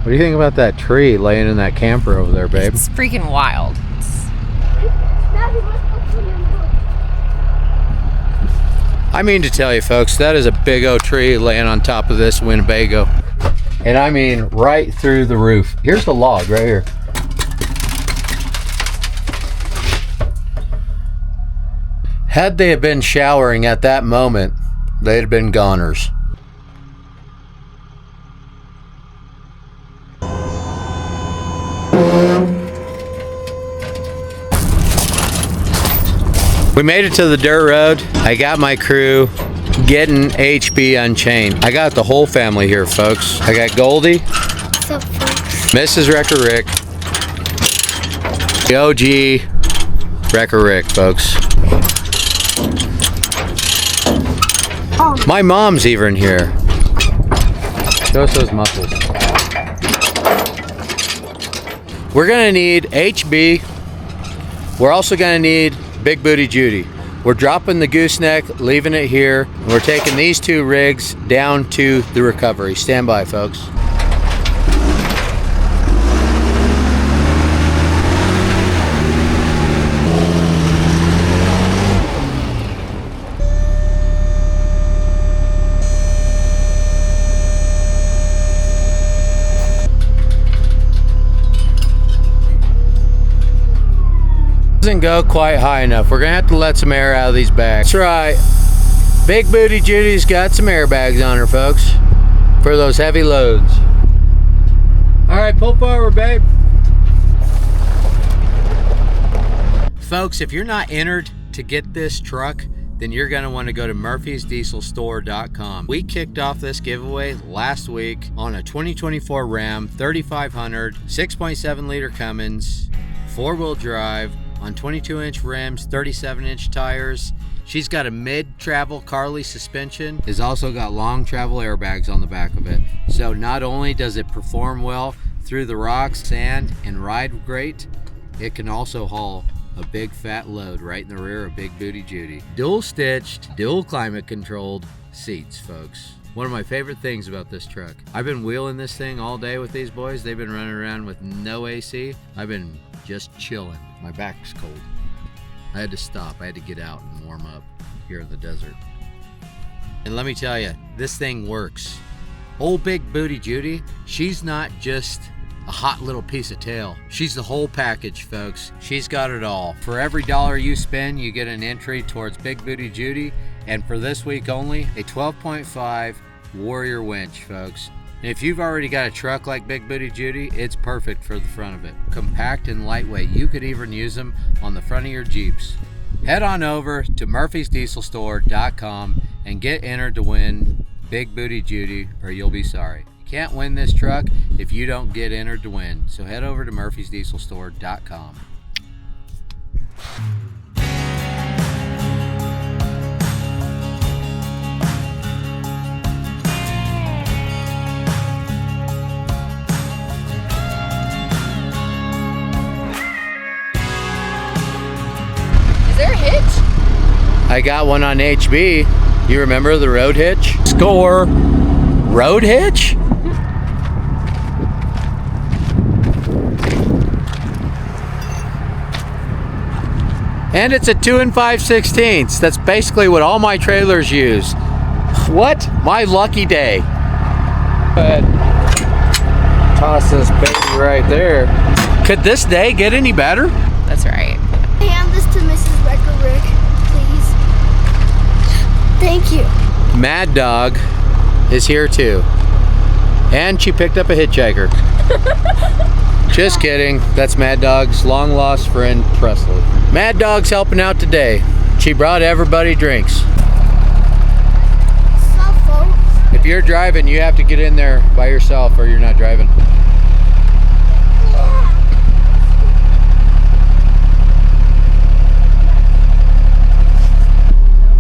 do you think about that tree laying in that camper over there, babe? It's freaking wild. I mean to tell you, folks, that is a big old tree laying on top of this Winnebago. And I mean right through the roof. Here's the log right here. Had they have been showering at that moment, they'd have been goners. We made it to the dirt road. I got my crew getting HB unchained. I got the whole family here, folks. I got Goldie, What's up, folks? Mrs. Wrecker Rick, the OG Wrecker Rick, folks. Oh. My mom's even here. Show us those muscles. We're gonna need HB. We're also gonna need Big Booty Judy. We're dropping the gooseneck, leaving it here. And we're taking these two rigs down to the recovery. Stand by, folks. Doesn't go quite high enough. We're gonna have to let some air out of these bags. That's right. Big Booty Judy's got some airbags on her, folks, for those heavy loads. All right, pull forward, babe. Folks, if you're not entered to get this truck, then you're gonna want to go to murphysdieselstore.com. We kicked off this giveaway last week on a 2024 Ram 3500, 6.7 liter Cummins, 4-wheel drive, on 22-inch rims, 37-inch tires. She's got a mid-travel Carly suspension. It's also got long travel airbags on the back of it. So not only does it perform well through the rocks, sand, and ride great, it can also haul a big fat load right in the rear of Big Booty Judy. Dual stitched, dual climate controlled seats, folks. One of my favorite things about this truck. I've been wheeling this thing all day with these boys. They've been running around with no AC. I've been just chilling. My back's cold. I had to stop. I had to get out and warm up here in the desert. And let me tell you, this thing works. Old Big Booty Judy, she's not just a hot little piece of tail. She's the whole package, folks. She's got it all. For every dollar you spend, you get an entry towards Big Booty Judy. And for this week only, a 12.5 Warrior winch, folks. And if you've already got a truck like Big Booty Judy, it's perfect for the front of it. Compact and lightweight. You could even use them on the front of your Jeeps. Head on over to murphysdieselstore.com and get entered to win Big Booty Judy, or you'll be sorry. You can't win this truck if you don't get entered to win. So head over to murphysdieselstore.com. I got one on HB. You remember the road hitch? Score! Road hitch? And it's a 2 5/16. That's basically what all my trailers use. What? My lucky day. Go ahead. Toss this baby right there. Could this day get any better? That's right. Hand this to Mrs. Wrecker Rick, please. Thank you. Mad Dog is here too. And she picked up a hitchhiker. Just kidding. That's Mad Dog's long lost friend, Presley. Mad Dog's helping out today. She brought everybody drinks. What's up, folks? If you're driving, you have to get in there by yourself or you're not driving.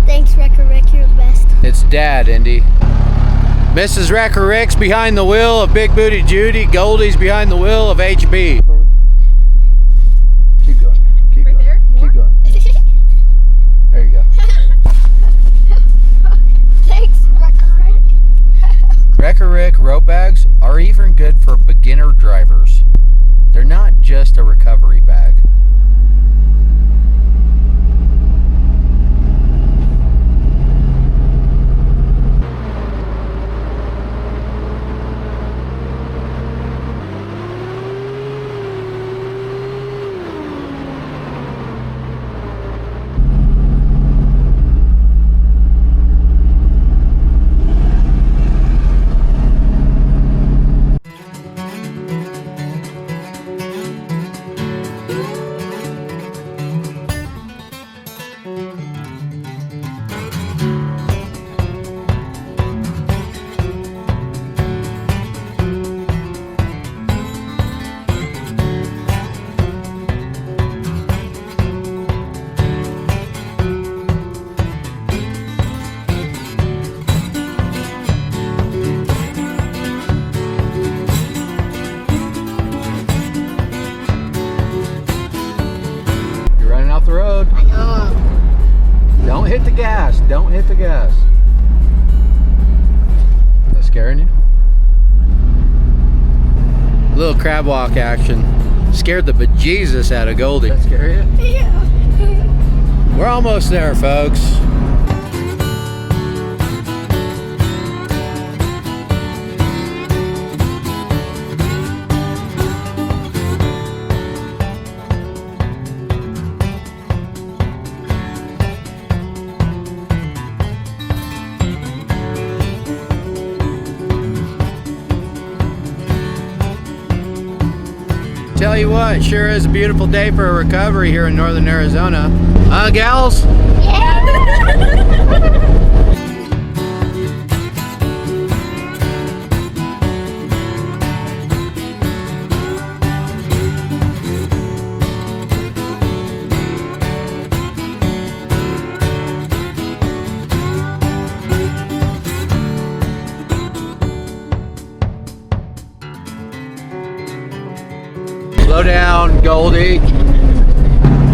Thanks, Wrecker Rick. You're the best. It's Dad, Indy. Mrs. Wrecker Rick's behind the wheel of Big Booty Judy. Goldie's behind the wheel of HB. Keep going. Keep Right going. there? More? Keep going. There you go. Thanks, Wrecker Rick. Wrecker Rick rope bags are even good for beginner hit the gas. Don't hit the gas. Is that scaring you? Little crab walk action. Scared the bejesus out of Goldie. That scare you? Yeah. We're almost there, folks. Tell you what, it sure is a beautiful day for a recovery here in northern Arizona. Gals? Yeah. Slow down, Goldie.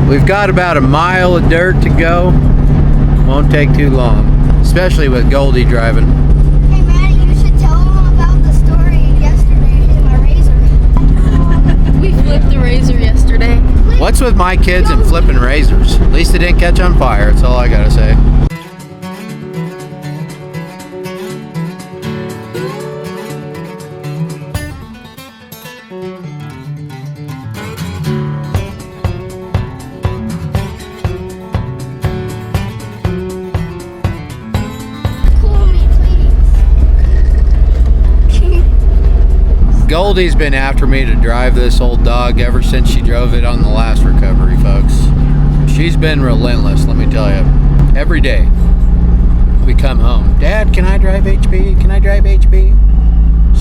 We've got about a mile of dirt to go. Won't take too long, especially with Goldie driving. Hey, Maddie, you should tell them about the story yesterday in my razor. We flipped the razor yesterday. What's with my kids and flipping razors? At least they didn't catch on fire, that's all I gotta say. Cool me, please. Goldie's been after me to drive this old dog ever since she drove it on the last recovery, folks. She's been relentless, let me tell you. Every day we come home. Dad, can I drive HB? Can I drive HB?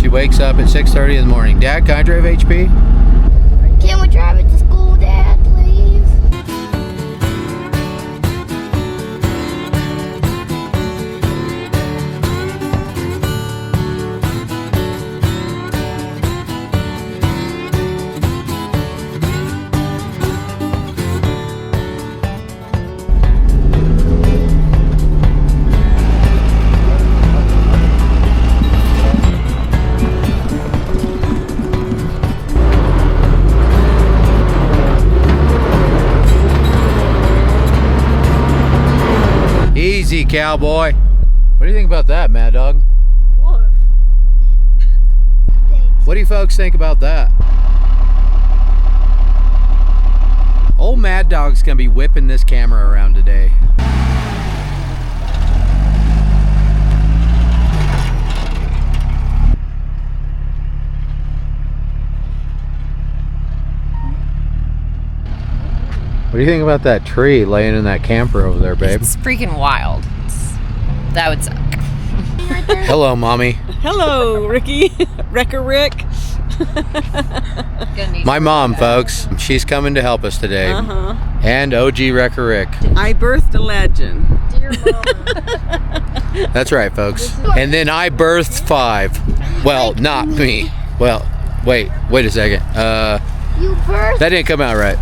She wakes up at 6:30 in the morning. Dad, can I drive HB? Can we drive it to school, Dad, please? Easy, cowboy. What do you think about that, Mad Dog? What? Thanks. What do you folks think about that? Old Mad Dog's gonna be whipping this camera around today. What do you think about that tree laying in that camper over there, babe? It's freaking wild. That would suck. Hello, Mommy. Hello, Ricky. Wrecker Rick. My mom, folks. She's coming to help us today. And OG Wrecker Rick. I birthed a legend. Dear mama. That's right, folks. And then I birthed 5. Well, not me. Well, wait a second. You birthed. That didn't come out right.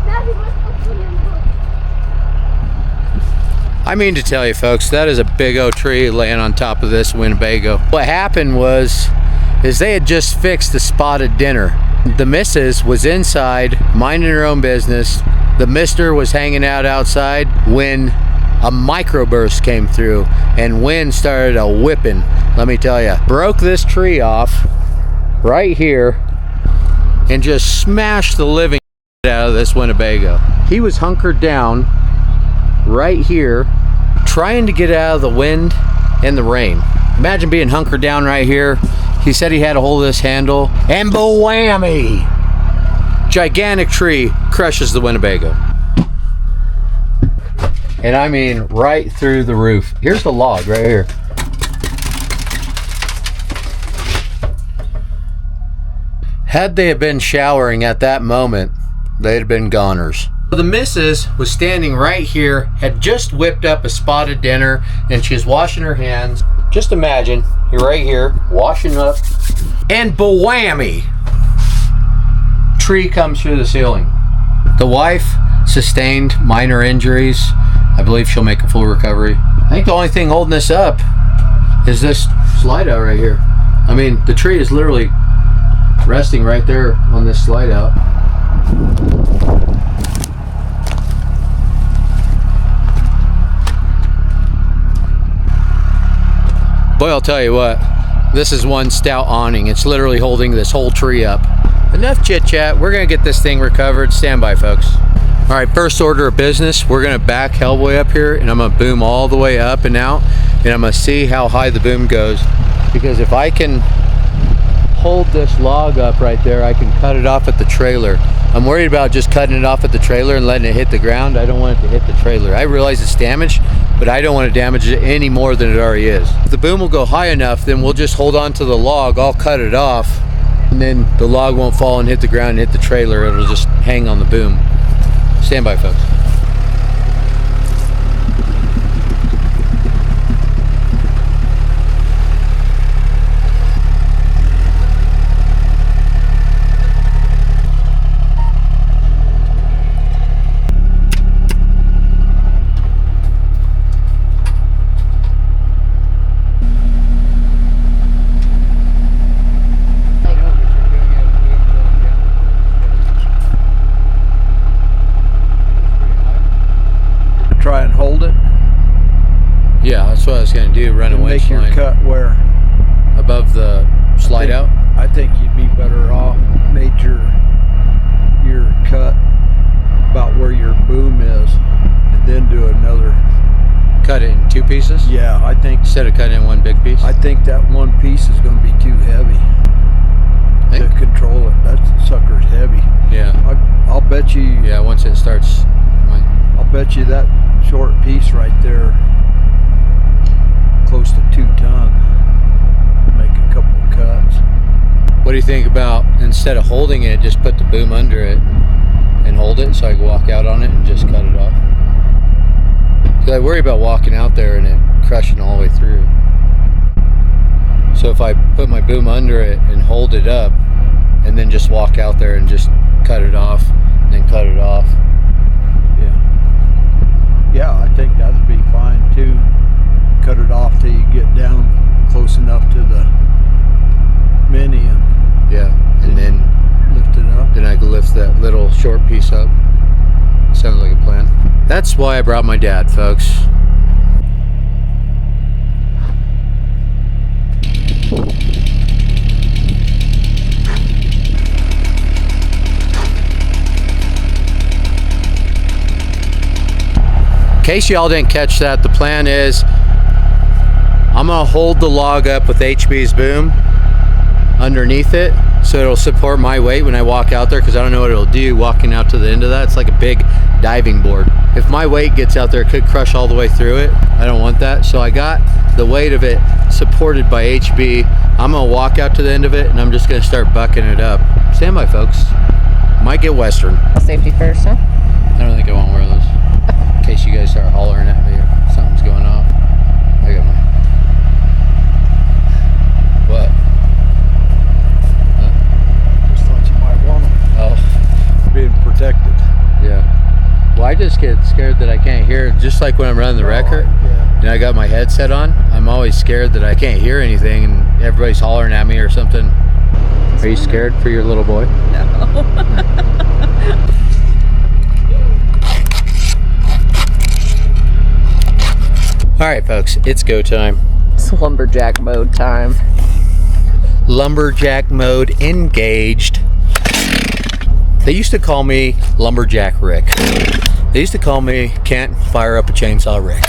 Daddy, what's up to you? I mean to tell you, folks, that is a big old tree laying on top of this Winnebago. What happened is they had just fixed the spotted dinner. The missus was inside, minding her own business. The mister was hanging out outside when a microburst came through and wind started a whipping. Let me tell you, broke this tree off right here and just smashed the living out of this Winnebago. He was hunkered down right here trying to get out of the wind and the rain. Imagine being hunkered down right here. He said he had a hold of this handle and bwhammy! Gigantic tree crushes the Winnebago. And I mean right through the roof. Here's the log right here. Had they have been showering at that moment, they'd have been goners. The missus was standing right here, had just whipped up a spotted dinner, and she was washing her hands. Just imagine, you're right here, washing up, and bwhammy! Tree comes through the ceiling. The wife sustained minor injuries, I believe she'll make a full recovery. I think the only thing holding this up is this slide out right here. I mean, the tree is literally resting right there on this slide out. Boy, I'll tell you what, this is one stout awning. It's literally holding this whole tree up. Enough chit chat, we're gonna get this thing recovered. Stand by, folks. All right, first order of business, we're gonna back Hellboy up here and I'm gonna boom all the way up and out, and I'm gonna see how high the boom goes. Because if I can hold this log up right there, I can cut it off at the trailer. I'm worried about just cutting it off at the trailer and letting it hit the ground. I don't want it to hit the trailer. I realize it's damaged, but I don't want to damage it any more than it already is. If the boom will go high enough, then we'll just hold on to the log, I'll cut it off, and then the log won't fall and hit the ground and hit the trailer. It'll just hang on the boom. Stand by, folks. Try and hold it. Yeah, that's what I was gonna do, run a winch Make your line cut where? above the slide out. I think you'd be better off made your cut about where your boom is and then do another. Cut it in two pieces? Yeah, I think Instead of cutting in one big piece? I think that one piece is going to be too heavy to control it. That sucker's heavy. Yeah. I'll bet you. Yeah, once it starts. I'll bet you that short piece right there, close to 2 ton, make a couple of cuts. What do you think about, instead of holding it, just put the boom under it and hold it so I can walk out on it and just cut it off? Because I worry about walking out there and it crushing all the way through. So if I put my boom under it and hold it up and then just walk out there and just cut it off and then cut it off. Yeah, I think that'd be fine too. Cut it off till you get down close enough to the mini and Yeah, and then lift it up. I can lift that little short piece up. Sounds like a plan. That's why I brought my dad, folks. In case y'all didn't catch that, the plan is I'm gonna hold the log up with HB's boom underneath it so it'll support my weight when I walk out there, because I don't know what it'll do walking out to the end of that. It's like a big diving board. If my weight gets out there, it could crush all the way through it. I don't want that. So I got the weight of it supported by HB. I'm gonna walk out to the end of it and I'm just gonna start bucking it up. Stand by, folks. Might get Western. Safety first, huh? I don't think I want to wear those. In case you guys start hollering at me or something's going off. I got mine. What? Just thought you might want them Oh, being protected. yeah. Well, I just get scared that I can't hear, just like when I'm running the wrecker Yeah. and I got my headset on, I'm always scared that I can't hear anything and everybody's hollering at me or something. Are you scared for your little boy? No. All right, folks, it's go time. It's lumberjack mode time. Lumberjack mode engaged. They used to call me Lumberjack Rick. They used to call me Can't Fire Up a Chainsaw Rick.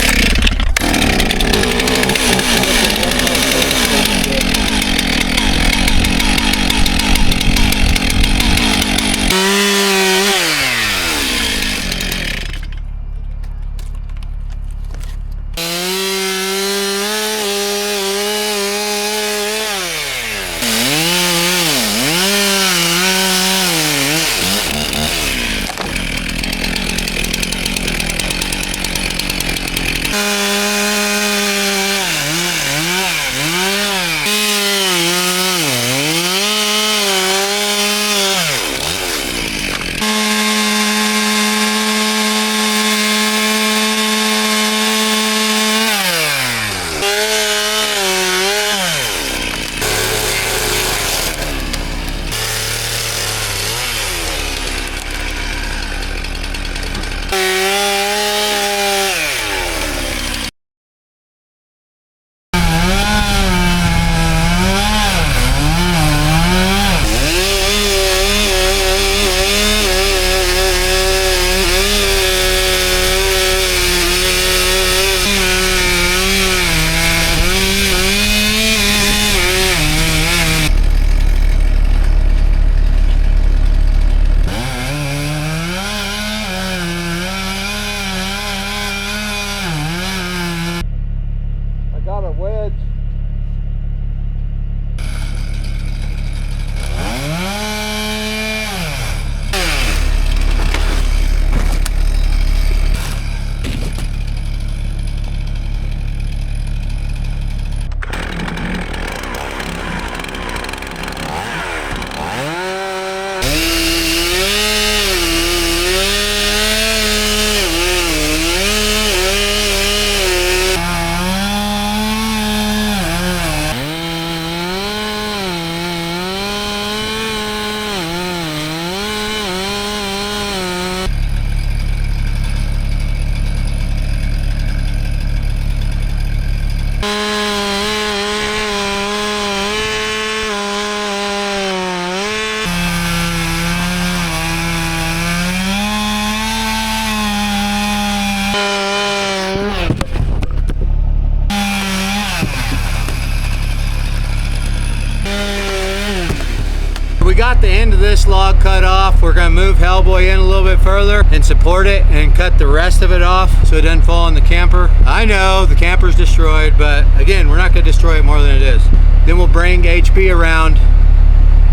we got the end of this log cut off. We're gonna move Hellboy in a little bit further and support it and cut the rest of it off so it doesn't fall on the camper. I know the camper's destroyed, but again, we're not gonna destroy it more than it is. Then we'll bring HP around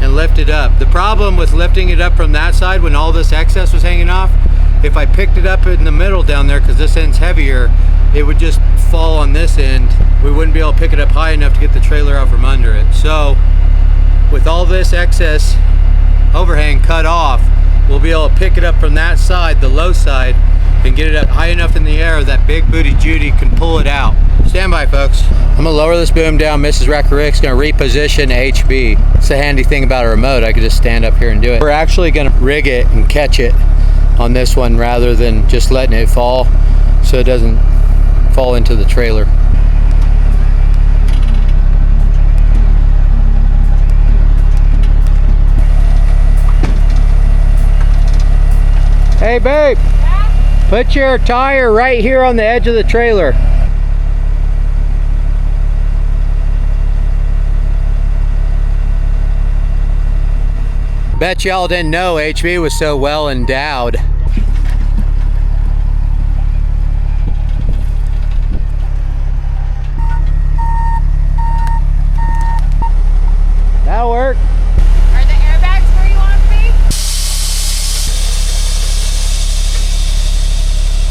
and lift it up. The problem with lifting it up from that side when all this excess was hanging off, if I picked it up in the middle down there, because this end's heavier, it would just fall on this end. We wouldn't be able to pick it up high enough to get the trailer out from under it. So with all this excess overhang cut off, we'll be able to pick it up from that side, the low side, and get it up high enough in the air that Big Booty Judy can pull it out. Stand by, folks. I'm gonna lower this boom down. Mrs. Wrecker Rick's gonna reposition HB. It's the handy thing about a remote. I could just stand up here and do it. We're actually gonna rig it and catch it on this one rather than just letting it fall so it doesn't fall into the trailer. Hey babe, yeah? Put your tire right here on the edge of the trailer. Bet y'all didn't know HB was so well endowed. That'll work. Are the airbags where you want them to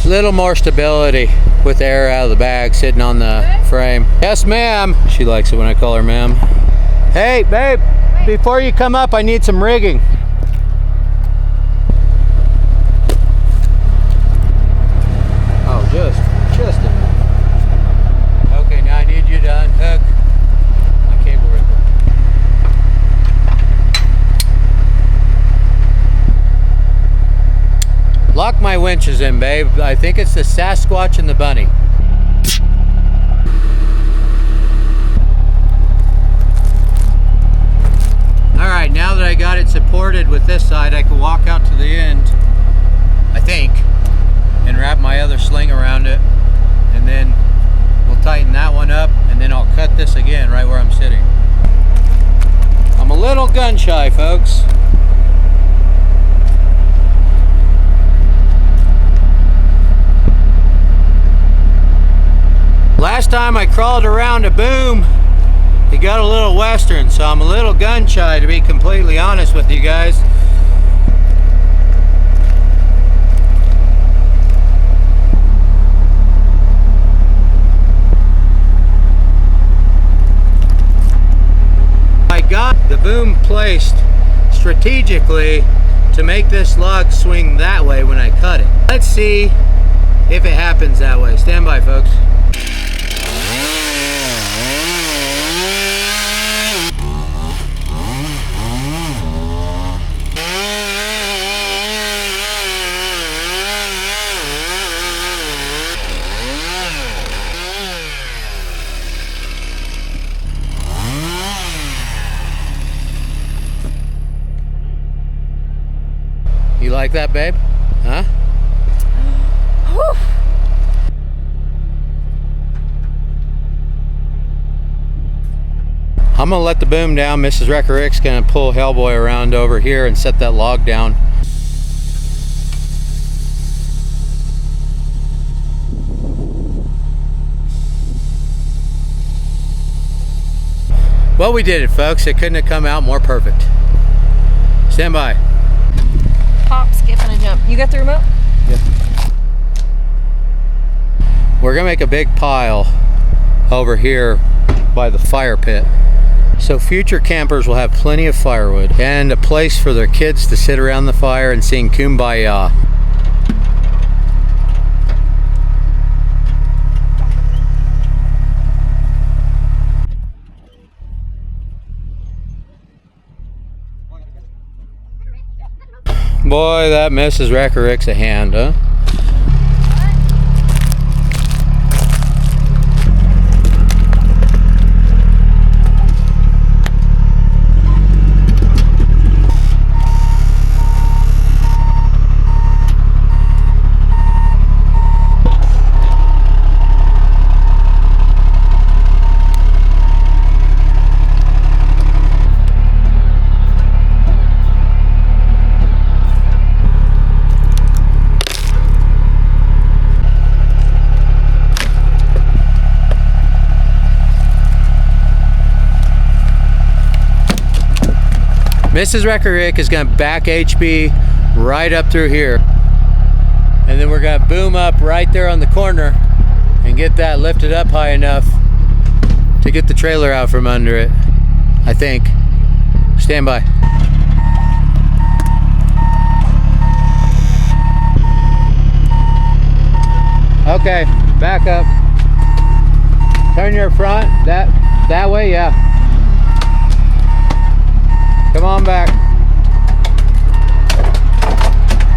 be? Little more stability with air out of the bag sitting on the frame. Yes, ma'am. She likes it when I call her ma'am. Hey, babe, before you come up, I need some rigging. Oh, just a minute. Okay, now I need you to unhook my cable ripper. Lock my winches in, babe. I think it's the Sasquatch and the bunny. All right, now that I got it supported with this side, I can walk out to the end, I think, and wrap my other sling around it, and then we'll tighten that one up, and then I'll cut this again right where I'm sitting. I'm a little gun shy, folks. Last time I crawled around a boom, it got a little western, so I'm a little gun shy, to be completely honest with you guys. I got the boom placed strategically to make this log swing that way when I cut it. Let's see if it happens that way. Stand by, folks. You like that, babe? Huh? I'm gonna let the boom down. Mrs. Wrecker Rick's gonna pull Hellboy around over here and set that log down. Well, we did it, folks. It couldn't have come out more perfect. Stand by. Hop, skip, and a jump. You got the remote? Yeah. We're gonna make a big pile over here by the fire pit, so future campers will have plenty of firewood and a place for their kids to sit around the fire and sing Kumbaya. Boy, that Mrs. Wrecker Rick's a hand, huh? Mrs. Wrecker Rick is gonna back HB right up through here. And then we're gonna boom up right there on the corner and get that lifted up high enough to get the trailer out from under it, I think. Stand by. Okay, back up. Turn your front, that way, yeah. Come on back.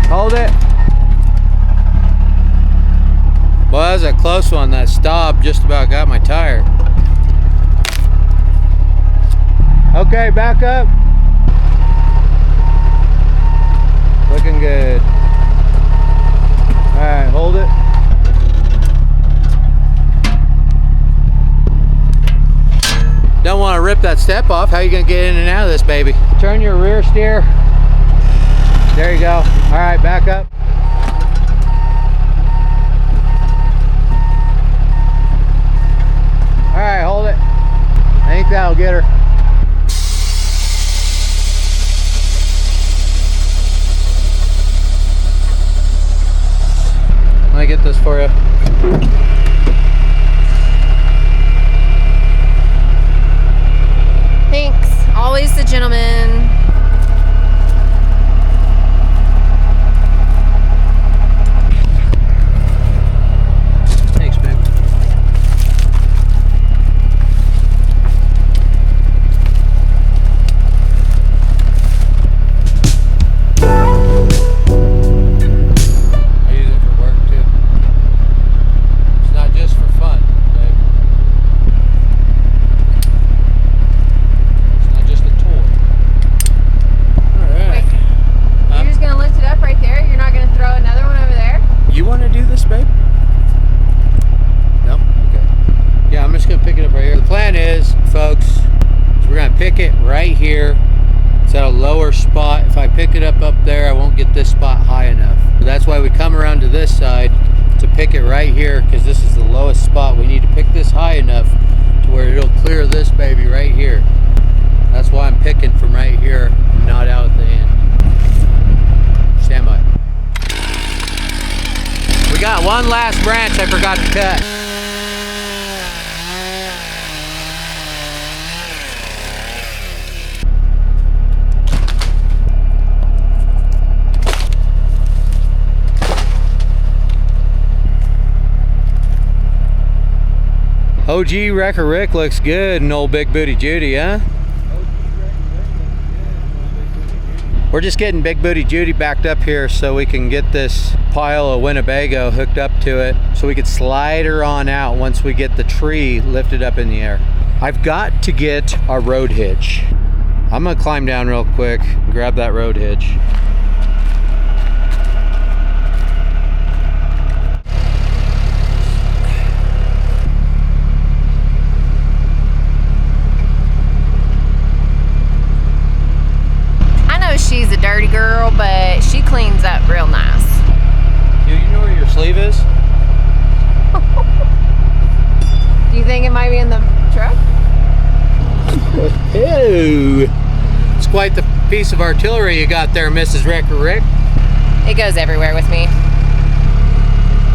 Hold it. Well, that was a close one. That stop just about got my tire. Okay, back up. Looking good. All right, hold it. Don't want to rip that step off. How are you going to get in and out of this baby? Turn your rear steer. There you go. All right, back up. All right, hold it. I think that'll get her. Let me get this for you. Thanks. Always the gentleman. Thanks, babe. I use it for work too. It's not just for fun, babe. It's not just a toy. All right. You're just gonna lift it up right there? You're not gonna throw another one over there? You want to do this, babe? No? Okay. Yeah, I'm just going to pick it up right here. The plan is, folks, is we're going to pick it right here. It's at a lower spot. If I pick it up there, I won't get this spot high enough. So that's why we come around to this side to pick it right here, because this is the lowest spot. We need to pick this high enough to where it'll clear this baby right here. That's why I'm picking from right here, not out at the end. Stand by. We got one last branch I forgot to cut. OG Wrecker Rick looks good in old Big Booty Judy, huh? We're just getting Big Booty Judy backed up here so we can get this pile of Winnebago hooked up to it so we could slide her on out once we get the tree lifted up in the air. I've got to get our road hitch. I'm gonna climb down real quick and grab that road hitch. She's a dirty girl, but she cleans up real nice. Dude, you know where your sleeve is? Do you think it might be in the truck? Ew. It's quite the piece of artillery you got there, Mrs. Wrecker Rick. It goes everywhere with me.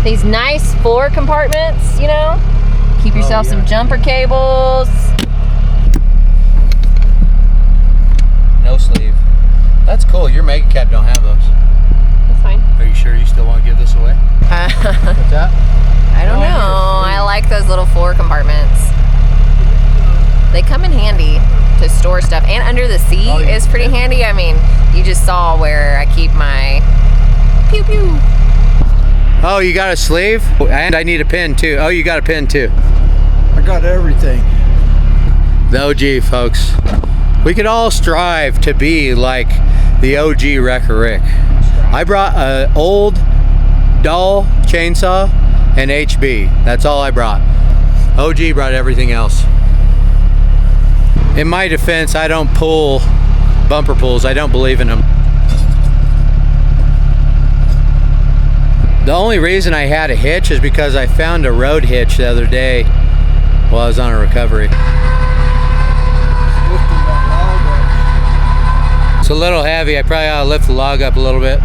These nice floor compartments, you know? Keep yourself some jumper cables. No sleeve. That's cool. Your mega cab don't have those. That's fine. Are you sure you still want to give this away? What's that? I don't know. I like those little floor compartments. They come in handy to store stuff. And under the seat is pretty handy. I mean, you just saw where I keep my pew pew. Oh, you got a sleeve? And I need a pin too. Oh, you got a pin too. I got everything. The OG, folks. We could all strive to be like the OG Wrecker Rick. I brought an old dull chainsaw and HB. That's all I brought. OG brought everything else. In my defense, I don't pull bumper pulls. I don't believe in them. The only reason I had a hitch is because I found a road hitch the other day while I was on a recovery. It's a little heavy. I probably ought to lift the log up a little bit.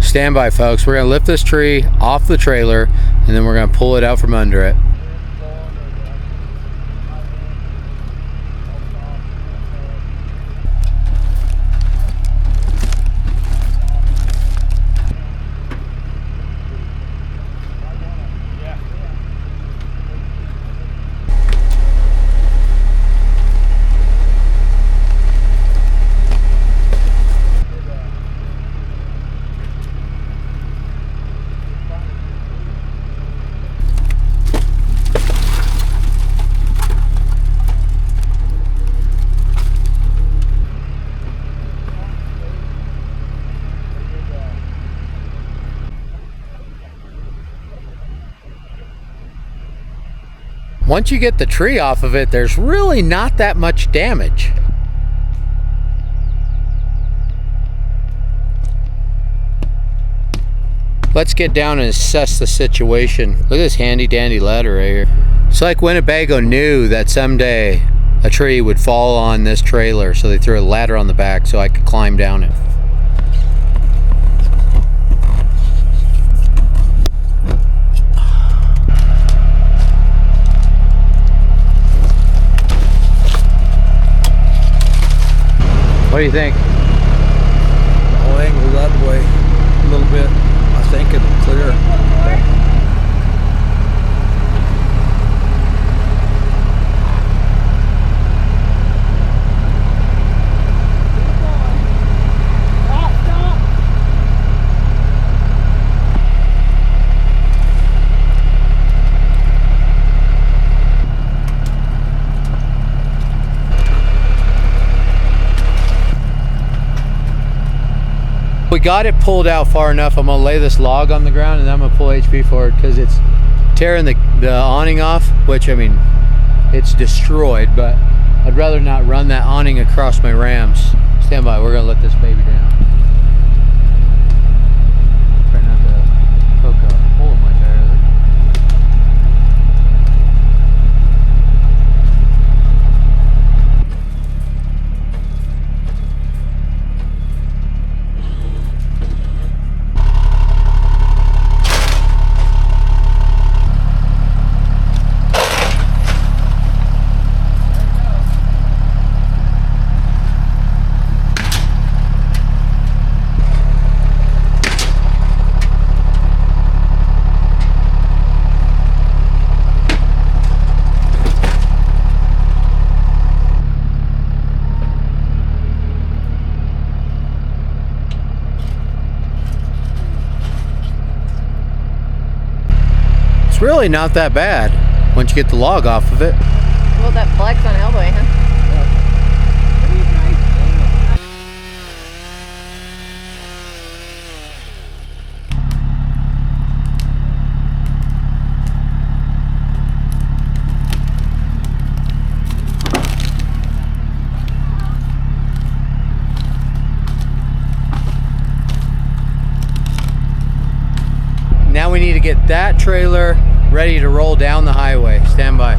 Stand by, folks. We're gonna lift this tree off the trailer and then we're gonna pull it out from under it. Once you get the tree off of it, there's really not that much damage. Let's get down and assess the situation. Look at this handy dandy ladder right here. It's like Winnebago knew that someday a tree would fall on this trailer, so they threw a ladder on the back so I could climb down it. What do you think? I'll angle that way a little bit. I think it'll clear. We got it pulled out far enough. I'm gonna lay this log on the ground and then I'm gonna pull HP forward because it's tearing the awning off, which, I mean, it's destroyed, but I'd rather not run that awning across my rams. Stand by, we're gonna let this baby down. Try not to poke a hole in my tire. Really not that bad once you get the log off of it. Well, that flex on Elbow, huh? Now we need to get that trailer ready to roll down the highway. Stand by.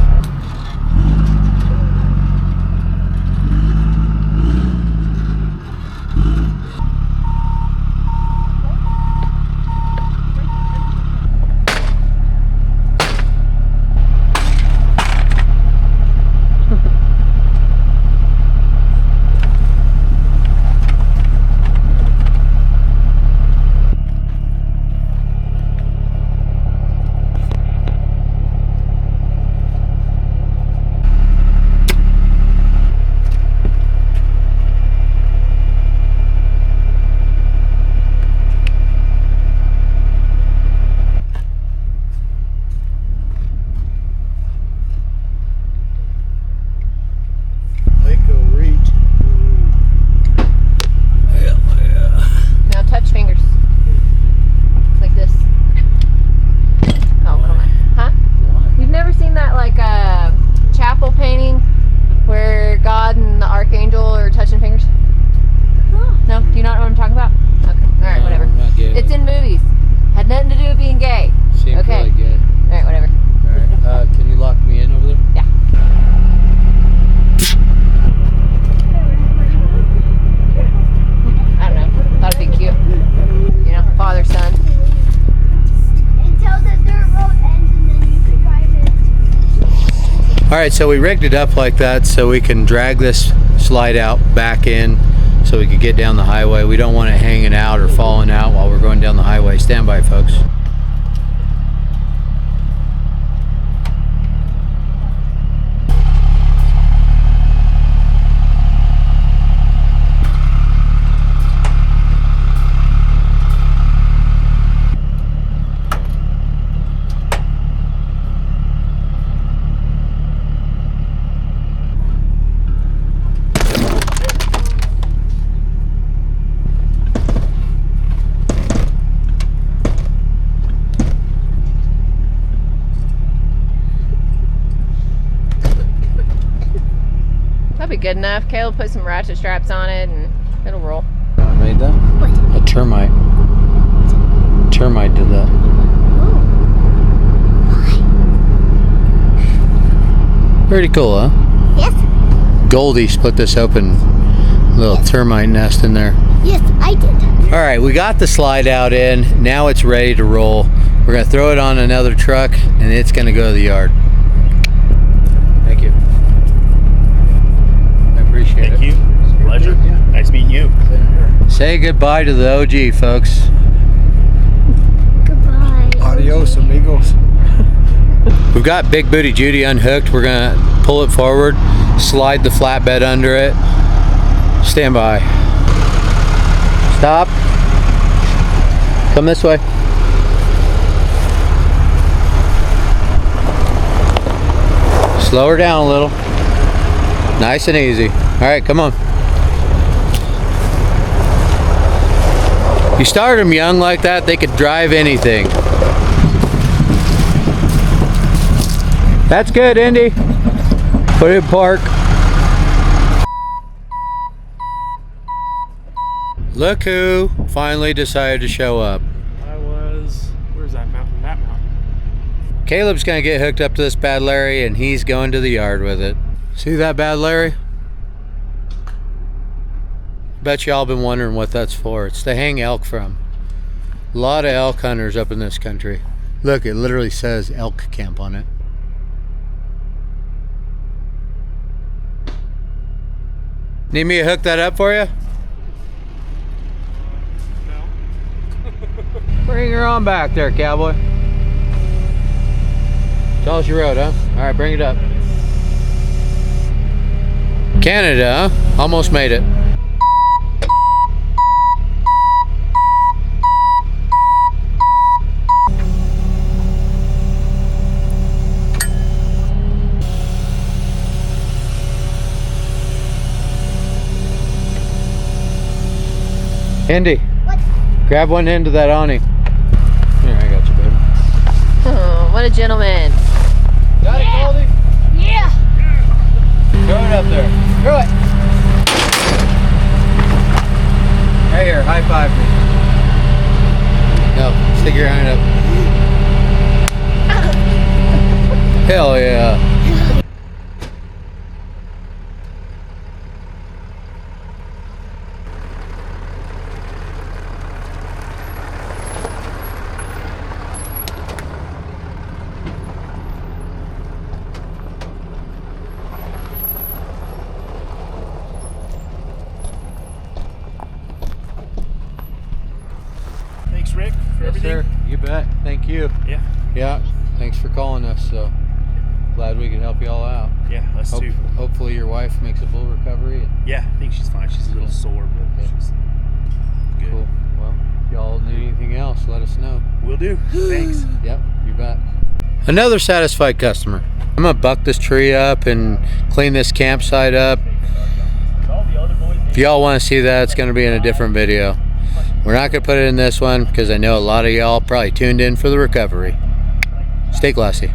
right, so we rigged it up like that so we can drag this slide out back in so we could get down the highway. We don't want it hanging out or falling out while we're going down the highway. Stand by, folks. That'd be good enough. Caleb put some ratchet straps on it and it'll roll. I made that? A termite. Termite did that. Pretty cool, huh? Yes. Goldie split this open. Little termite nest in there. Yes, I did. All right, we got the slide out in. Now it's ready to roll. We're gonna throw it on another truck and it's gonna go to the yard. Thank you. I appreciate it. Thank you. Pleasure. Nice meeting you. Say goodbye to the OG, folks. Goodbye. Adios, amigos. We've got Big Booty Judy unhooked. We're gonna pull it forward, slide the flatbed under it. Stand by. Stop. Come this way. Slow her down a little. Nice and easy. All right, come on. You start them young like that, they could drive anything. That's good, Indy. Put it in park. Look who finally decided to show up. Where's that mountain? That mountain. Caleb's gonna get hooked up to this Bad Larry and he's going to the yard with it. See that Bad Larry? Bet y'all been wondering what that's for. It's to hang elk from. A lot of elk hunters up in this country. Look, it literally says elk camp on it. Need me to hook that up for you? No. Bring her on back there, cowboy. Tell us your road, huh? All right, bring it up. Canada, huh? Almost made it. Indy, What? grab one end of that awning. Here, I got you, baby. Oh, what a gentleman. Got it, Goldie? Yeah. Throw it up there. Throw it. Right here, high five me. No, stick your hand up. Hell yeah. Thanks, Rick, for Yes, everything. sir. You bet. Thank you. Yeah. Yeah. Thanks for calling us. So glad we could help you all out. Yeah, us too. Hopefully your wife makes a full recovery. Yeah, I think she's fine. She's a little sore, but Yeah. she's good. Cool. Well, if y'all need anything else, let us know. Will do. Thanks. Yep, you bet. Another satisfied customer. I'm gonna buck this tree up and clean this campsite up. If y'all want to see that, it's gonna be in a different video. We're not gonna put it in this one because I know a lot of y'all probably tuned in for the recovery. Stay classy.